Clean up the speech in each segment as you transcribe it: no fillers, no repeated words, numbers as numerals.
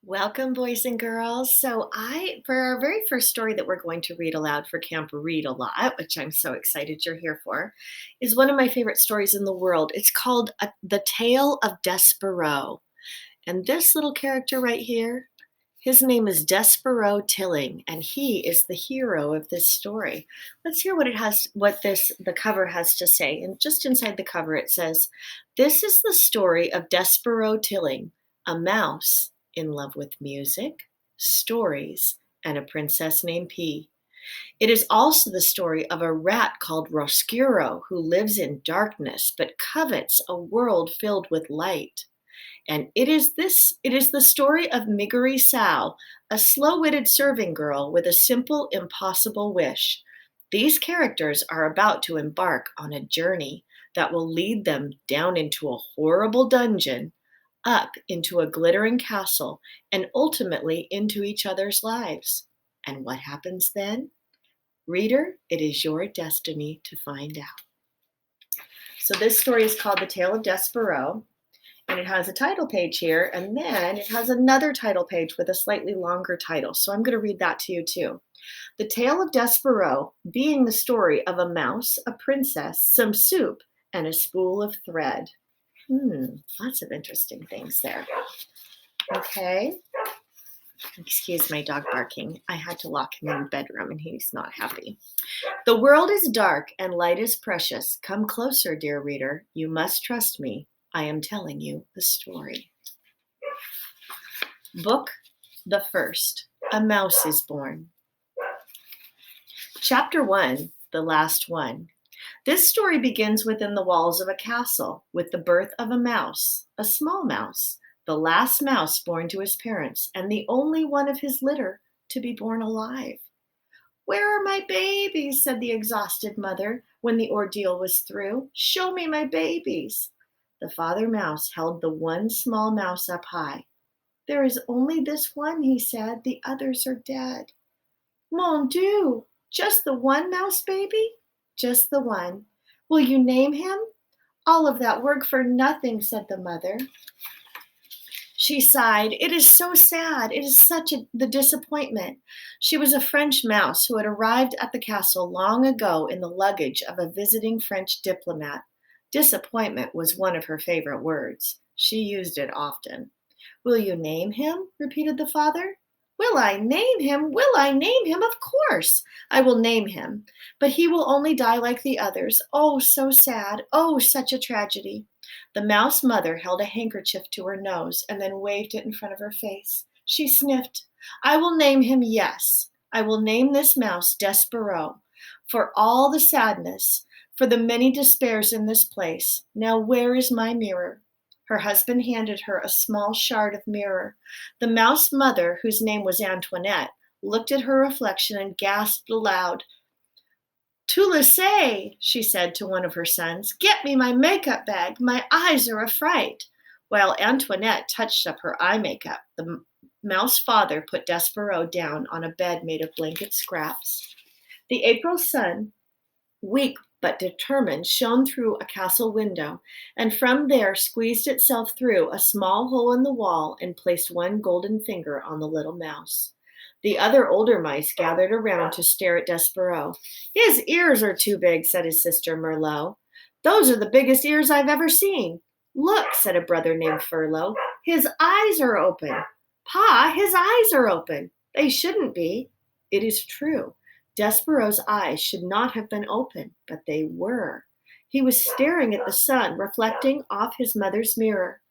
Welcome, boys and girls. For our very first story that we're going to read aloud for Camp Read a Lot, which I'm so excited you're here for, is one of my favorite stories in the world. It's called The Tale of Despereaux. And this little character right here, his name is Despereaux Tilling, and he is the hero of this story. Let's hear the cover has to say. And just inside the cover, it says, "This is the story of Despereaux Tilling, a mouse in love with music, stories, and a princess named P. It is also the story of a rat called Roscuro who lives in darkness but covets a world filled with light. And it is the story of Miggery Sow, a slow-witted serving girl with a simple, impossible wish. These characters are about to embark on a journey that will lead them down into a horrible dungeon, up into a glittering castle, and ultimately into each other's lives. And what happens then? Reader, it is your destiny to find out." So this story is called The Tale of Despereaux. And it has a title page here, and then it has another title page with a slightly longer title. So I'm going to read that to you too. The Tale of Despereaux being the story of a mouse, a princess, some soup, and a spool of thread. Lots of interesting things there. Okay. Excuse my dog barking. I had to lock him in the bedroom and he's not happy. "The world is dark and light is precious. Come closer, dear reader. You must trust me. I am telling you the story." Book the First. A Mouse is Born. Chapter 1, The Last One. This story begins within the walls of a castle with the birth of a mouse, a small mouse, the last mouse born to his parents, and the only one of his litter to be born alive. "Where are my babies?" said the exhausted mother when the ordeal was through. "Show me my babies." The father mouse held the one small mouse up high. "There is only this one," he said. "The others are dead." "Mon Dieu! Just the one mouse baby?" "Just the one." "Will you name him?" "All of that work for nothing," said the mother. She sighed. "It is so sad. It is the disappointment." She was a French mouse who had arrived at the castle long ago in the luggage of a visiting French diplomat. Disappointment was one of her favorite words. She used it often. "Will you name him?" repeated the father. "Will I name him? Will I name him? Of course I will name him. But he will only die like the others. Oh, so sad. Oh, such a tragedy." The mouse mother held a handkerchief to her nose and then waved it in front of her face. She sniffed. "I will name him, yes. I will name this mouse Despereaux. For all the sadness, for the many despairs in this place. Now where is my mirror?" Her husband handed her a small shard of mirror. The mouse mother, whose name was Antoinette, looked at her reflection and gasped aloud. "Tu le sais," she said to one of her sons. "Get me my makeup bag. My eyes are a fright." While Antoinette touched up her eye makeup, the mouse father put Despereaux down on a bed made of blanket scraps. The April sun, weak but determined, shone through a castle window, and from there squeezed itself through a small hole in the wall and placed one golden finger on the little mouse. The other older mice gathered around to stare at Despereaux. "His ears are too big," said his sister Merlot. "Those are the biggest ears I've ever seen." "Look," said a brother named Furlough. "His eyes are open." "Pa, his eyes are open." "They shouldn't be." It is true. Despereaux's eyes should not have been open, but they were. He was staring at the sun reflecting off his mother's mirror.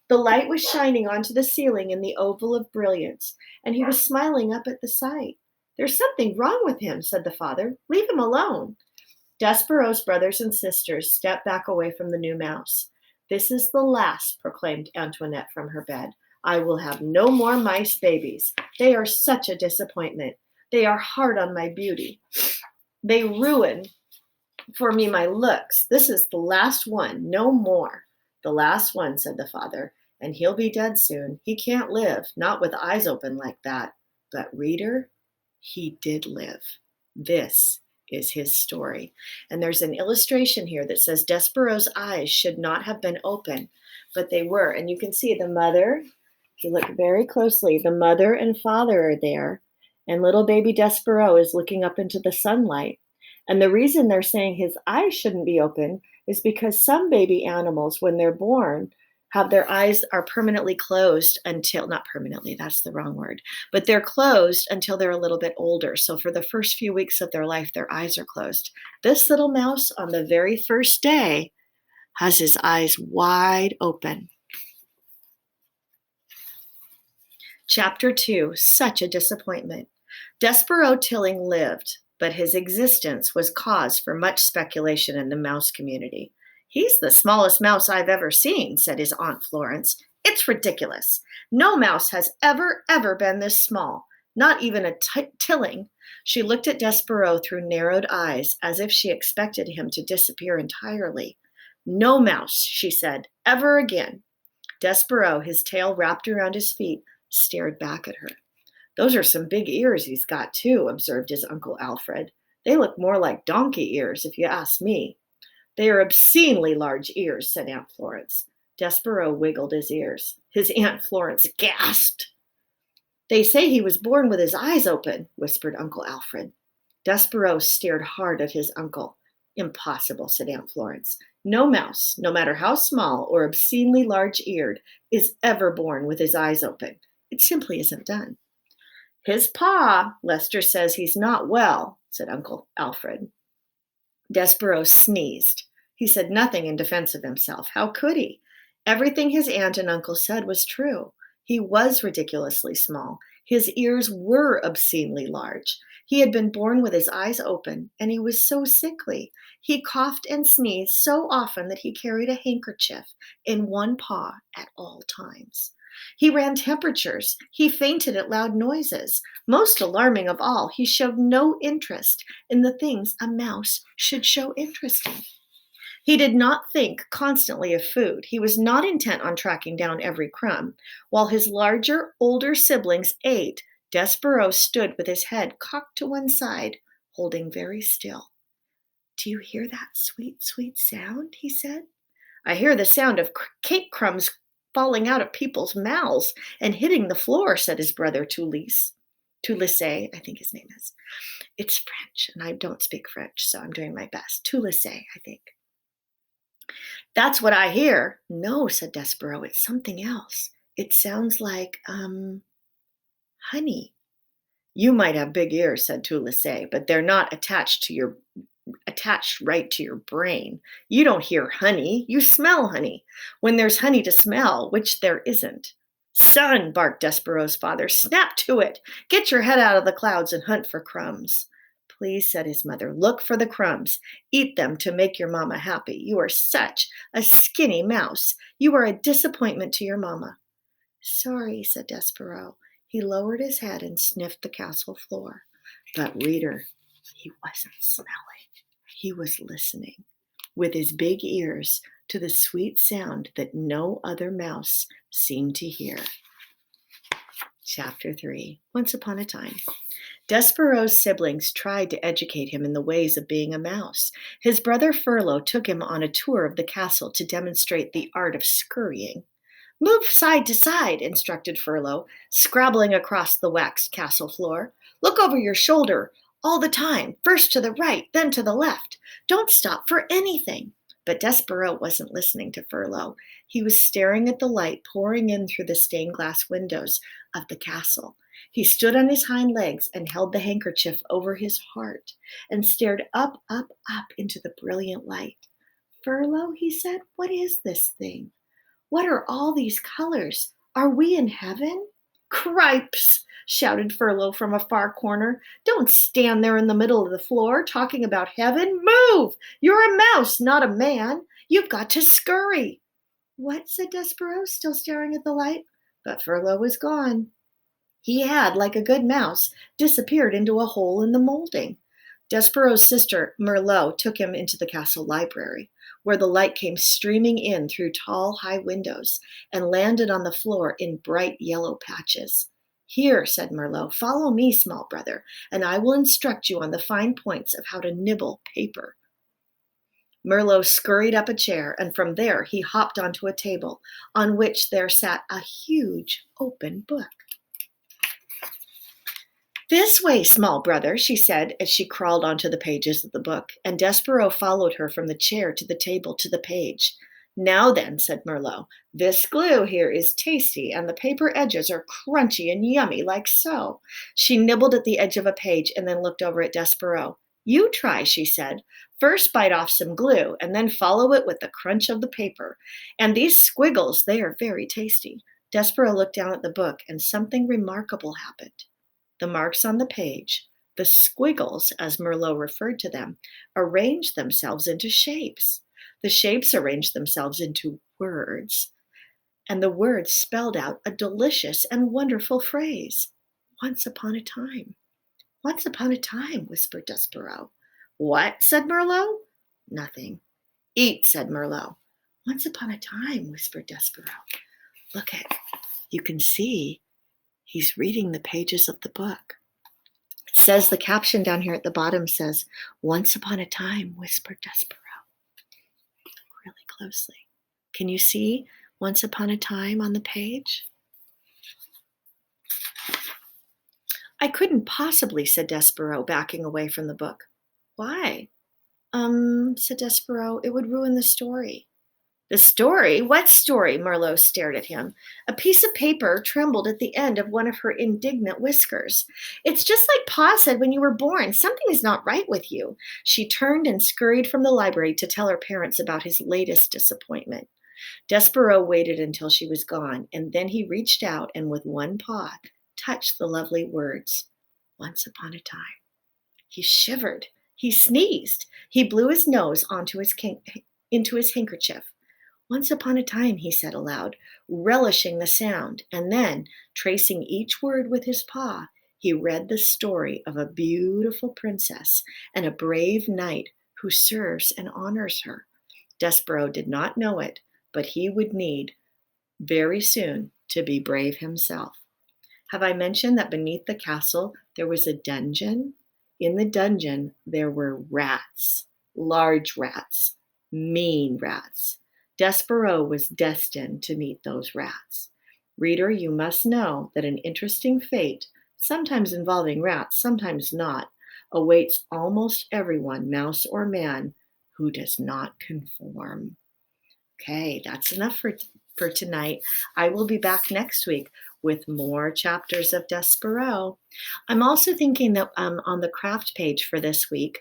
The light was shining onto the ceiling in the oval of brilliance, and he was smiling up at the sight. "There's something wrong with him," said the father. "Leave him alone." Despereaux's brothers and sisters stepped back away from the new mouse. "This is the last," proclaimed Antoinette from her bed. "I will have no more mice babies. They are such a disappointment. They are hard on my beauty. They ruin for me my looks. This is the last one, no more." "The last one," said the father, "and he'll be dead soon. He can't live, not with eyes open like that." But reader, he did live. This is his story. And there's an illustration here that says Despereaux's eyes should not have been open, but they were. And you can see the mother He looked very closely. The mother and father are there, and little baby Despereaux is looking up into the sunlight. And the reason they're saying his eyes shouldn't be open is because some baby animals, when they're born, have their eyes are permanently closed until, not permanently, that's the wrong word, but they're closed until they're a little bit older. So for the first few weeks of their life, their eyes are closed. This little mouse on the very first day has his eyes wide open. Chapter 2, such a disappointment. Despereaux Tilling lived, but his existence was cause for much speculation in the mouse community. He's the smallest mouse I've ever seen, said his Aunt Florence. It's ridiculous. No mouse has ever been this small, not even a Tilling. She looked at Despereaux through narrowed eyes, as if she expected him to disappear entirely. No mouse, she said, ever again. Despereaux, his tail wrapped around his feet, stared back at her. Those are some big ears he's got, too, observed his Uncle Alfred. They look more like donkey ears, if you ask me. They are obscenely large ears, said Aunt Florence. Despereaux wiggled his ears. His Aunt Florence gasped. They say he was born with his eyes open, whispered Uncle Alfred. Despereaux stared hard at his uncle. Impossible, said Aunt Florence. No mouse, no matter how small or obscenely large-eared, is ever born with his eyes open. It simply isn't done. His pa, Lester says he's not well, said Uncle Alfred. Despereaux sneezed. He said nothing in defense of himself. How could he? Everything his aunt and uncle said was true. He was ridiculously small. His ears were obscenely large. He had been born with his eyes open, and he was so sickly. He coughed and sneezed so often that he carried a handkerchief in one paw at all times. He ran temperatures. He fainted at loud noises. Most alarming of all, he showed no interest in the things a mouse should show interest in. He did not think constantly of food. He was not intent on tracking down every crumb. While his larger, older siblings ate, Despereaux stood with his head cocked to one side, holding very still. Do you hear that sweet, sweet sound? He said. I hear the sound of cake crumbs falling out of people's mouths and hitting the floor, said his brother Tulisse, I think his name is. It's French, and I don't speak French, so I'm doing my best. Tulisse, I think. That's what I hear. No, said Despereaux, it's something else. It sounds like, honey. You might have big ears, said Tulisse, but they're not attached right to your brain. You don't hear honey, you smell honey. When there's honey to smell, which there isn't. Son, barked Despereaux's father, snap to it. Get your head out of the clouds and hunt for crumbs. Please, said his mother, look for the crumbs. Eat them to make your mama happy. You are such a skinny mouse. You are a disappointment to your mama. Sorry, said Despereaux. He lowered his head and sniffed the castle floor. But, reader, he wasn't smelling. He was listening with his big ears to the sweet sound that no other mouse seemed to hear. Chapter 3. Once upon a time. Despereaux's siblings tried to educate him in the ways of being a mouse. His brother Furlough took him on a tour of the castle to demonstrate the art of scurrying. Move side to side, instructed Furlough, scrabbling across the waxed castle floor. Look over your shoulder all the time, first to the right, then to the left. Don't stop for anything. But Despereaux wasn't listening to Furlough. He was staring at the light pouring in through the stained glass windows of the castle. He stood on his hind legs and held the handkerchief over his heart and stared up, up, up into the brilliant light. Furlough, he said, what is this thing? What are all these colors? Are we in heaven? Cripes, shouted Furlough from a far corner. Don't stand there in the middle of the floor talking about heaven. Move! You're a mouse, not a man. You've got to scurry. What, said Despereaux, still staring at the light. But Furlough was gone. He had, like a good mouse, disappeared into a hole in the molding. Despereaux's sister, Merlot, took him into the castle library, where the light came streaming in through tall, high windows and landed on the floor in bright yellow patches. Here, said Merlot, follow me, small brother, and I will instruct you on the fine points of how to nibble paper. Merlot scurried up a chair, and from there he hopped onto a table, on which there sat a huge open book. "This way, small brother," she said as she crawled onto the pages of the book, and Despereaux followed her from the chair to the table to the page. "Now then," said Merlot, "this glue here is tasty, and the paper edges are crunchy and yummy, like so." She nibbled at the edge of a page and then looked over at Despereaux. "You try," she said. "First bite off some glue, and then follow it with the crunch of the paper. And these squiggles, they are very tasty." Despereaux looked down at the book, and something remarkable happened. The marks on the page, the squiggles, as Merlot referred to them, arranged themselves into shapes. The shapes arranged themselves into words, and the words spelled out a delicious and wonderful phrase. "Once upon a time." "Once upon a time," whispered Despereaux. "What?" said Merlot. "Nothing." "Eat," said Merlot. "Once upon a time," whispered Despereaux. Look at, you can see he's reading the pages of the book. It says, the caption down here at the bottom says, "Once upon a time," whispered Despereaux. Really closely. Can you see "once upon a time" on the page? "I couldn't possibly," said Despereaux, backing away from the book. "Why?" Said Despereaux, "it would ruin the story." "The story? What story?" Merlot stared at him. A piece of paper trembled at the end of one of her indignant whiskers. "It's just like Pa said when you were born. Something is not right with you." She turned and scurried from the library to tell her parents about his latest disappointment. Despereaux waited until she was gone, and then he reached out and with one paw touched the lovely words, "Once upon a time." He shivered. He sneezed. He blew his nose into his handkerchief. "Once upon a time," he said aloud, relishing the sound, and then, tracing each word with his paw, he read the story of a beautiful princess and a brave knight who serves and honors her. Despereaux did not know it, but he would need very soon to be brave himself. Have I mentioned that beneath the castle there was a dungeon? In the dungeon there were rats, large rats, mean rats. Despereaux was destined to meet those rats. Reader, you must know that an interesting fate, sometimes involving rats, sometimes not, awaits almost everyone, mouse or man, who does not conform. Okay, that's enough for tonight. I will be back next week with more chapters of Despereaux. I'm also thinking that on the craft page for this week,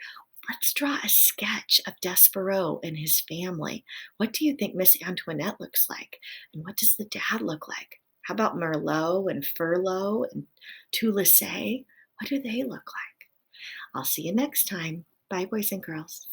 let's draw a sketch of Despereaux and his family. What do you think Miss Antoinette looks like? And what does the dad look like? How about Merlot and Furlough and Toulouse? What do they look like? I'll see you next time. Bye, boys and girls.